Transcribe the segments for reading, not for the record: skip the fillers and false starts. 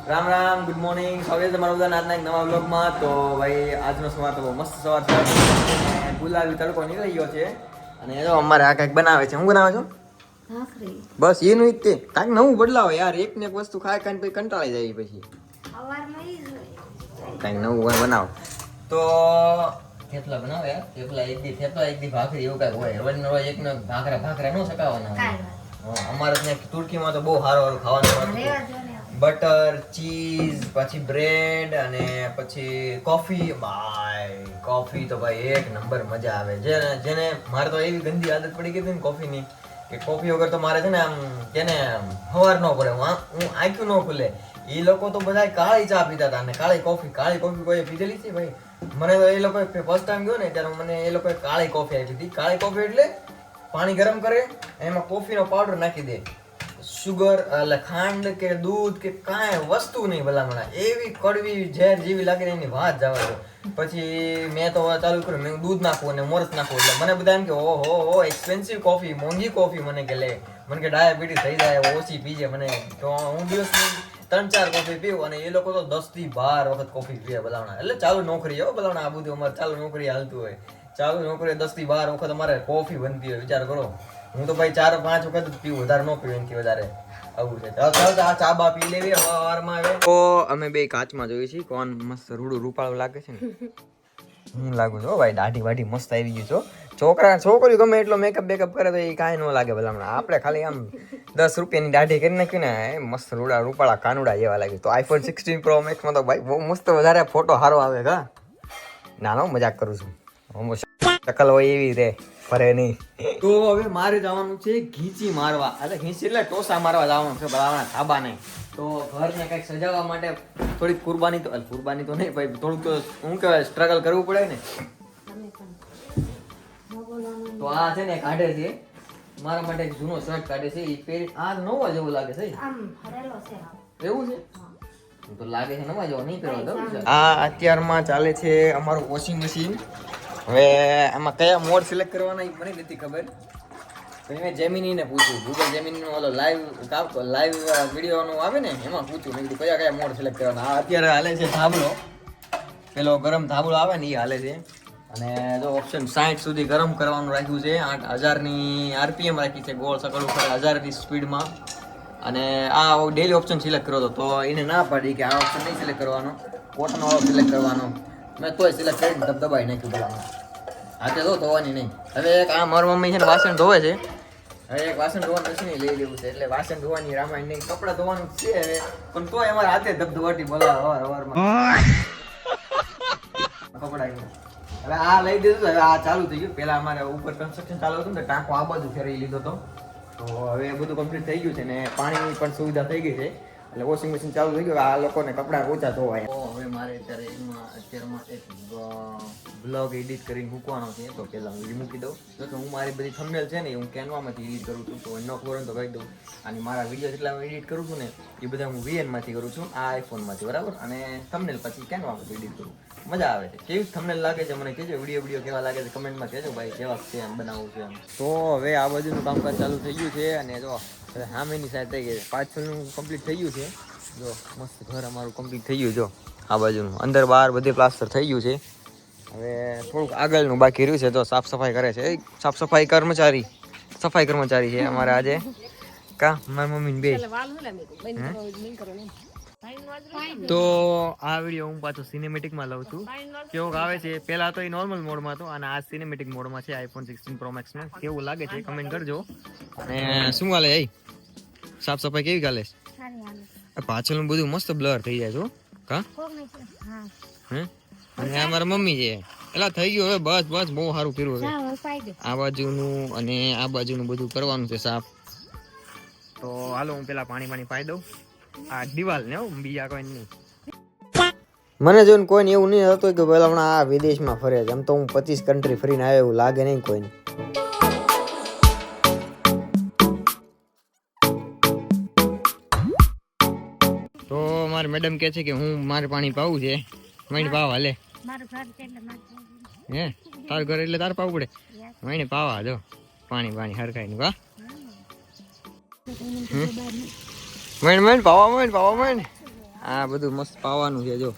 Ram Ram, good morning. સ્વાગત છે તમારું બધાના આજના એક નવા વ્લોગમાં. તો ભાઈ આજનો સવાર તો બહુ મસ્ત સવાર છે. ગુલાબી તડકો નીકળી ગયો છે અને જો અમારે આ કંઈક બનાવે છે. શું બનાવે છો? ભાખરી. બસ એનું જ તે કાંઈક નવું બદલાવો યાર. એક ને એક વસ્તુ ખાઈ ખાઈને પછી કંટાળી જાય પછી. સવારમાં ઈ જ હોય. કાંઈક નવું બનાવો. તો થેપલા બનાવો યાર. થેપલા એક દી ભાખરી એવું કાંઈક હોય. રોજ રોજ એકનો ભાખરા ન સકાવવાના હોય. અમારે ત્યાં તુર્કીમાં તો બહુ સારું ખાવાનું રેવા દો ને. બટર, ચીઝ, પછી બ્રેડ અને પછી કોફી. ભાઈ કોફી તો ભાઈ એક નંબર મજા આવે. જેને મારે તો એવી ગંદી આદત પડી ગઈ હતી ને કોફીની કે કોફી વગર તો મારે છે ને આમ કેને હવાર ન પડે, હું આંખ્યું ન ખુલે. એ લોકો તો બધા કાળી ચા પીતા હતા અને કાળી કોફી કોઈ પીધેલી છે ભાઈ? મને તો એ લોકો ફર્સ્ટ ટાઈમ ગયો ને ત્યારે મને એ લોકોએ કાળી કોફી આપી હતી. કાળી કોફી એટલે પાણી ગરમ કરે એમાં કોફીનો પાવડર નાખી દે, સુગર એટલે ખાંડ કે દૂધ કે કાંઈ વસ્તુ નહીં ભલામણા, એવી કડવી ઝેર જેવી લાગે ને એની વાત જવા દો. પછી મેં તો ચાલુ કર્યું, મેં દૂધ નાખવું અને મોરસ નાખવું. એટલે મને બધા એમ કે ઓહો એક્સપેન્સિવ કોફી, મોંઘી કોફી. મને કે લે, મને કે ડાયાબિટીસ થઈ જાય ઓછી પીજે. મને તો હું દિવસની 3-4 કોફી પીવું અને એ લોકો તો 10 થી 12 વખત કોફી પીવે ભલામણા. એટલે ચાલુ નોકરી હો ભલામણા, આ બધું અમારે ચાલુ નોકરી હાલતું હોય. ચાલુ નોકરી 10 થી 12 વખત અમારે કોફી બનતી હોય. વિચાર કરો, હું તો ભાઈ 4-5 વખત જ પીવું, વધારે ન પીવું એનાથી વધારે. આવું છે. ચાલો આ ચા બા પી લેવી સવારમાં. આવે તો અમે બે કાચમાં જોઈએ છીએ કોણ મસ્ત રૂડું રૂપાળું લાગે છે ને. હું લાગુ છું ભાઈ, દાઢી વાઢી મસ્ત આવી ગઈ છો. છોકરીઓ ગમે એટલો મેકઅપ બેકઅપ કરે તો એ કાંઈ ન લાગે ભલામણા. આપણે ખાલી આમ 10 રૂપિયાની દાઢી કરી નાખ્યું ને મસ્ત રૂડા રૂપાળા કાનુડા જેવા લાગે. તો આઈફોન 16 પ્રો મેક્સમાં તો ભાઈ બહુ મસ્ત વધારે ફોટો સારો આવે. કા નાનો મજાક કરું છું, શકલ હોય એવી રે ફરે નહીં. તો હવે મારે જવાનું છે ઘીંચી મારવા, એટલે ઘીંચી એટલે ટોસા મારવા જવાનું છે બરાબર, ધાબા નહીં. તો ઘરને કંઈક સજાવવા માટે થોડીક કુરબાની તો નહીં ભાઈ, થોડુંક તો શું કહેવાય સ્ટ્રગલ કરવું પડે ને. તો આ છે ને કાઢે છે મારા માટે એક જૂનો શર્ટ કાઢે છે. એ પહેરી આ નવા જેવો લાગે છે. આમ હરેલો છે. એવું છે તો લાગે છે નવા જેવો, નહીં પહેરવા દઉં. આ અત્યારમાં ચાલે છે અમારું વોશિંગ મશીન. હવે આમાં કયા મોડ સિલેક્ટ કરવાના એ મને નથી ખબર. તો મેં જેમિનીને પૂછ્યું, ગૂગલ જેમિનીનો ઓલો લાઈવ વિડીયોનું આવે ને એમાં પૂછ્યું. મેં કીધું કયા મોડ સિલેક્ટ કરવાના. આ અત્યારે હાલે છે ધાબળો, પેલો ગરમ ધાબળો આવે ને એ હાલે છે. અને જો ઓપ્શન 60 સુધી ગરમ કરવાનું રાખ્યું છે. 8000ની આરપીએમ રાખી છે, ગોળ સકળ ઉપર 1000ની સ્પીડમાં. અને આ ડેલી ઓપ્શન સિલેક્ટ કર્યો હતો તો એને ના પાડી કે આ ઓપ્શન નહીં સિલેક્ટ કરવાનો, કોટન વાળો સિલેક્ટ કરવાનો. મેં તોય સિલેક્ટ કરીને દબાઈ નાખ્યું પેલા. હાથે તો ધોવાની નહીં. હવે એક આ મારી મમ્મી છે ને વાસણ ધોવે છે. હવે એક વાસણ ધોવાનું છે ને લઈ લેવું છે, એટલે વાસણ ધોવાની રામાયણ નહીં, કપડાં ધોવાનું છે હવે. પણ તોય અમારે હાથે ધબધબાટી બોલાવે સવારમાં કપડાં. હવે આ લઈ દીધું, હવે આ ચાલુ થઈ ગયું. પેલા અમારે ઉપર કન્સ્ટ્રક્શન ચાલુ હતું ને ટાંકો આ બાજુ ફેરવી લીધો હતો. તો હવે બધું કમ્પ્લીટ થઈ ગયું છે ને પાણીની પણ સુવિધા થઈ ગઈ છે, એટલે વોશિંગ મશીન ચાલુ થઈ ગયું. આ લોકોને કપડાં ઓછા ધોવાય. તો હવે મારે અત્યારમાં એક બ્લોગ એડિટ કરીને મૂકવાનો છે. તો પહેલાં હું મૂકી દઉં. જો કે હું મારી બધી થંબનેલ છે ને હું કેનવામાંથી એડિટ કરું છું, તો ન ખબર તો કહી દઉં. અને મારા વિડીયો જેટલા હું એડિટ કરું છું ને એ બધા હું VN-માંથી કરું છું, આ આઈફોનમાંથી બરાબર. અને થંબનેલ પછી કેનવામાંથી એડિટ કરું. મજા આવે છે. કેવી થંબનેલ લાગે છે મને કહેજો, વિડીયો કેવા લાગે છે કમેન્ટમાં કહેજો ભાઈ, કેવા છે એમ બનાવવું છે એમ. તો હવે આ બાજુનું કામકાજ ચાલુ થઈ ગયું છે અને જો સામેની સાઈડ થઈ ગઈ, પાછળનું કમ્પ્લીટ થઈ ગયું છે. જો મસ્ત ઘર અમારું કમ્પ્લીટ થઈ ગયું. જો આ બાજુનું અંદર બહાર બધે પ્લાસ્ટર થઈ ગયું છે. હવે થોડુંક આગળનું બાકી રહ્યું છે. તો સાફ સફાઈ કરે છે સફાઈ કર્મચારી છે અમારે આજે. કા મારી મમ્મી બે. તો આ વિડીયો હું પાછો સિનેમેટિકમાં લઉં છું. કેવું આવે છે, પહેલા તો એ નોર્મલ મોડમાં હતો અને આ સિનેમેટિક મોડમાં છે આઈફોન 16 પ્રો મેક્સમાં. કેવું લાગે છે કમેન્ટ કરજો. અને શું હાલે એ સાફ સફાઈ કેવી ચાલે છે? પાછળનું બધું મસ્ત બ્લર થઈ જાય છો કા? હે અને આ મારા મમ્મી છે. એલા થઈ ગયું હવે, બસ બહુ સારું કર્યું. હવે આ બાજુનું અને આ બાજુનું બધું કરવાનું છે સાફ. તો હાલો હું પેલા પાણી પાઈ દઉં આ દિવાલ ને, બીજા કોઈ નહીં. મને જોઈને કોઈને એવું નહીં હતું કે પેલા હમણાં આ વિદેશમાં ફરે છે. એમ તો હું 25 કન્ટ્રી ફરીને આવ્યો, એવું લાગે નહીં કોઈને. તો મારી મેડમ કહે છે કે હું મારે પાણી પાવું છે. મહિને પાવા હાલે. હે તારું ઘર એટલે તારે પાવું પડે. મહિને પાવા જો પાણી હરખાઈ નું. કા મહિને પાવા આ બધું મસ્ત પાવાનું છે જો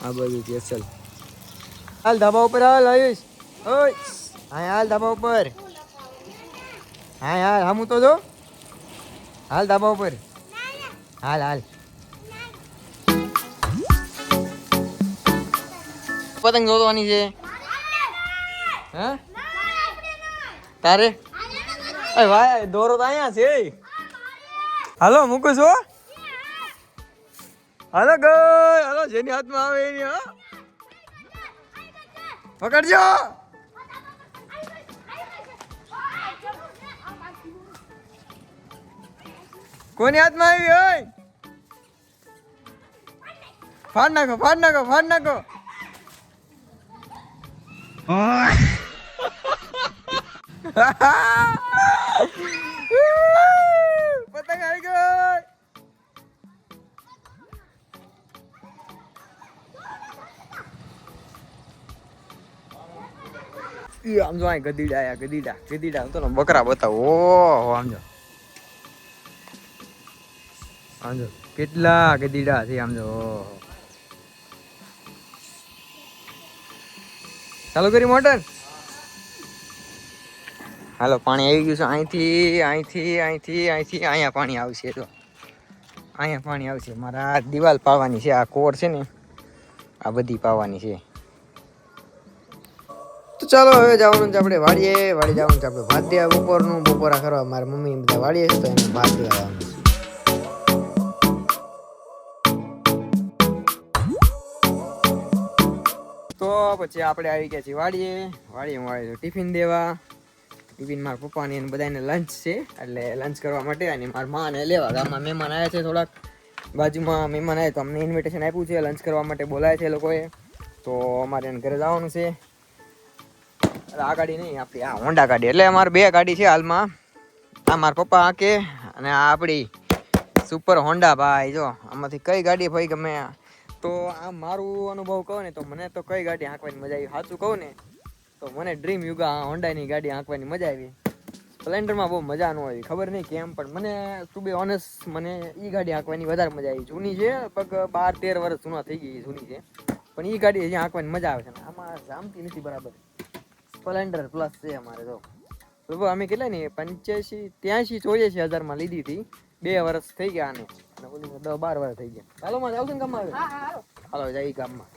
આ બધું સ્પેશિયલ હાલ ધાબા ઉપર હાલ આયુષ ઓય હા હાલ ધાબા ઉપર હા હાલ હમું તો જો હાલ ધાબા ઉપર હાલ હાલ પતંગ જોવાની છે હા તારે અરે ભાઈ દોરો તો અહીંયા છે હાલો મૂકું છો હાલો ગઈ હાલો જેની હાથમાં આવે એની હા પકડજો કોની હાથમાં આવી હોય ફાડ નાખો ફાડ નાખો ફાડ નાખો પતંગ આવી ગઈ આમ જો આ ગધીડા આયા ગધીડા તો બકરા બતાવો ઓહો આમ જો કેટલા ગધીડા છે આમ જો ચાલુ કરી મોટર હાલો પાણી આવી ગયું છે અહીંથી અહીંયા પાણી આવશે તો અહીંયા પાણી આવશે મારા આ દિવાલ પાવાની છે આ કોર છે ને આ બધી પાવાની છે તો ચાલો હવે જવાનું છે આપણે વાડીએ જવાનું છે આપણે ભાત દેવા બપોરા કરવા મારા મમ્મી બધા વાડીએ છે તો એને ભાત દેવા આવવાનું છે તો પછી આપણે આવી ગયા છીએ વાડીએ ટિફિન દેવા ટિફિન મારા પપ્પાની અને બધાને લંચ છે એટલે લંચ કરવા માટે અને મારા માને લેવા ગામમાં મહેમાન આવ્યા છે થોડાક બાજુમાં મહેમાન આવ્યા તો અમને ઇન્વિટેશન આપ્યું છે લંચ કરવા માટે બોલાય છે એ લોકોએ તો અમારે એને ઘરે જવાનું છે આ ગાડી નહીં આપણી આ હોન્ડા ગાડી એટલે અમારે બે ગાડી છે હાલમાં આ મારા પપ્પા હાકે અને આ આપણી સુપર હોન્ડા ભાઈ જો આમાંથી કઈ ગાડી ભાઈ ગમે તો આ મારું અનુભવ કહું ને તો મને તો કઈ ગાડી હાંકવાની મજા આવી સાચું કહું ને તો મને ડ્રીમ યુગા હોન્ડાની ગાડી હાંકવાની મજા આવી સ્પ્લેન્ડરમાં બહુ મજા ન આવી ખબર નહીં કેમ પણ મને ટુ બી ઓનેસ્ટ મને એ ગાડી હાંકવાની વધારે મજા આવી જૂની છે લગભગ 12-13 વર્ષ જૂના થઈ ગઈ જૂની છે પણ એ ગાડી હજી હાંકવાની મજા આવે છે આમાં જામતી નથી બરાબર સ્પ્લેન્ડર પ્લસ છે અમારે તો લગભગ અમે કેટલા ને 85-83-84 લીધી હતી 2 વર્ષ થઈ ગયા આને અને બોલી 10-12 વર્ષ થઈ ગયા ચાલો માં આવશે ને ગામમાં હાલો જઈ ગામમાં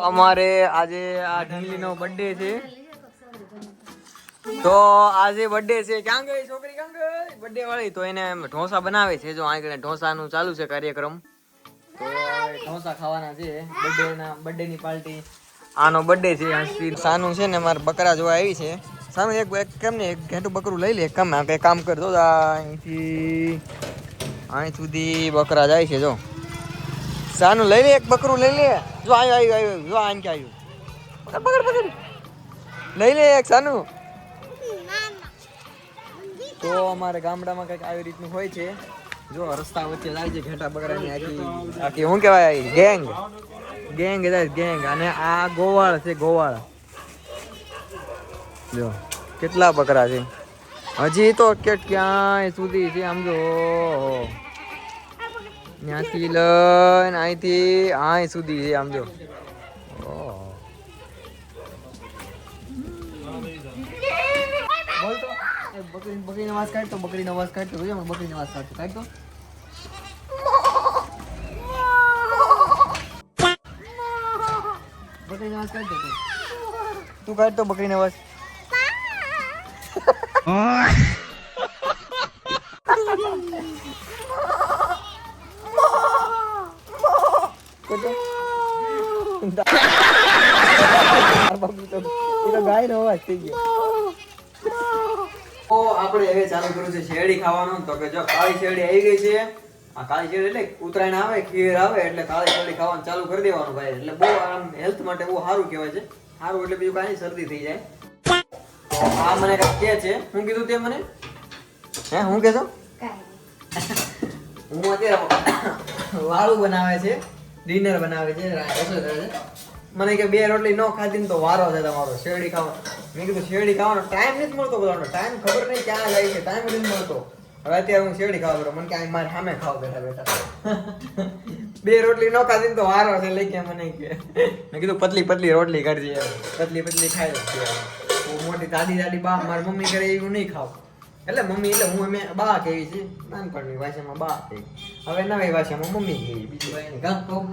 અમારે આજે આ ઢીંગલીનો બર્થડે છે તો આજે બર્થડે છે ક્યાં ગઈ છોકરી ક્યાં ગઈ બર્થડે વાળી તો એને ઢોસા બનાવે છે જો આગળ ઢોસાનું ચાલુ છે કાર્યક્રમ તો ઢોસા ખાવાના છે બર્થડે ની પાર્ટી આનો બર્થડે છે હંસી સાનું છે ને મારે બકરા જોવા આવી છે સાનું એક કેમ ને એક ઘેટું બકરું લઈ લે કમ કઈ કામ કરતો અહીંથી અહીં સુધી બકરા જાય છે જો સાનું લઈ લે એક બકરું લઈ લે જો આવ્યું જો આન કે આવ્યું પકડ લઈ લે એક સાનું તો અમારે ગામડામાં કંઈક આવી રીતનું હોય છે જો રસ્તા વચ્ચે જાય છે ઘેટા બકરાની આખી શું કહેવાય ગેંગ અને આ ગોવાળ છે ગોવાળ જો કેટલા બકરા છે હજી તો ક્યાંય સુધી છે આમ જો ત્યાંથી લઈને અહીંથી અહીં સુધી છે આમ જો બોલ તો બકરીનો અવાજ કાઢતો બકરીનો અવાજ કાઢતો બકરીનો અવાજ કાઢતો બકરીનો અવાજ કાઢતો તું કાઢતો બકરીનો અવાજ ગાય નો અવાજ થઈ ગયો તો આપણે હવે ચાલુ કર્યું છે શેરડી ખાવાનું તો કે જો કાળી શેરડી આવી ગઈ છે આ કાળી શેરડી એટલે ઉતરાયણ આવે ખીર આવે એટલે કાળી શેરડી ખાવાનું ચાલુ કરી દેવાનું ભાઈ એટલે બહુ આમ હેલ્થ માટે બહુ સારું કહેવાય છે સારું એટલે બીજું કાંઈ શરદી થઈ જાય તો આ મને કઈ કે છે હું કીધું તે મને હું કહેતો હું અત્યારે વાળું બનાવે છે ડિનર બનાવે છે રસોઈ કરે છે મને કે 2 રોટલી ન ખાધી ને તો વારો છે તમારો શેરડી ખાવા મેં કીધું શેરડી ખાવાનો ટાઈમ નથી મળતો બધાનો, ટાઈમ ખબર નહીં ક્યાં જાય છે, ટાઈમ નથી મળતો. હવે અત્યારે હું શેરડી ખાવા બેઠો, મને કે મારે સામે ખાવ બેઠા બેઠા. 2 રોટલી ન ખાધી ને તો વારો છે લઈ કે મને કે. મેં કીધું પતલી પતલી રોટલી કાઢજે, પતલી પતલી ખાઈ જ. મોટી દાદી દાદી બા મારી મમ્મી કરે એવું નહીં ખાવ. એટલે મમ્મી એટલે હું અમે બા કહેવી છે, નાનપણની ભાષામાં બા કહી, હવે નવી ભાષામાં મમ્મી કહેવી, બીજું કઈ નહીં. કાં કહું